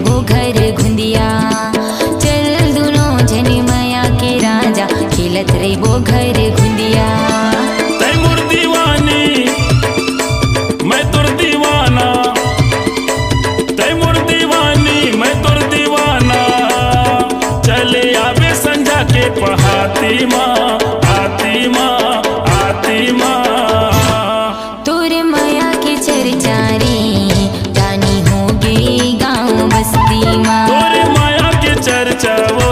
वो घर घुंदिया। चल दुनो जन माया के राजा खेलत रे वो घर घुंदिया। तैमूर दीवानी मैं तुर दीवाना, तैमूर दीवानी मैं तुर दीवाना। चले आवे संझा के पहाती माँ, आती माँ, आती माँ। तोर माया के चर्चा रे जानी होगे गाँव बस्ती माँ। तोरे माया के चर्चा वो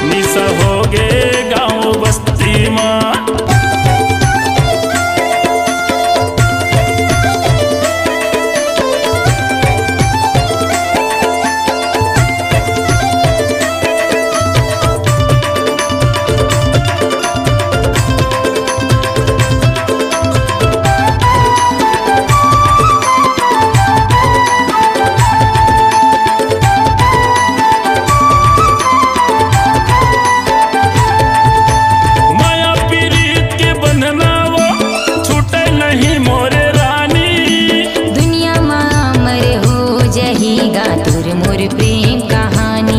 निशा होगे गाँव बस्ती माँ। दुनिया माँ अमर हो जहीगा तोर मोर प्रेम कहानी।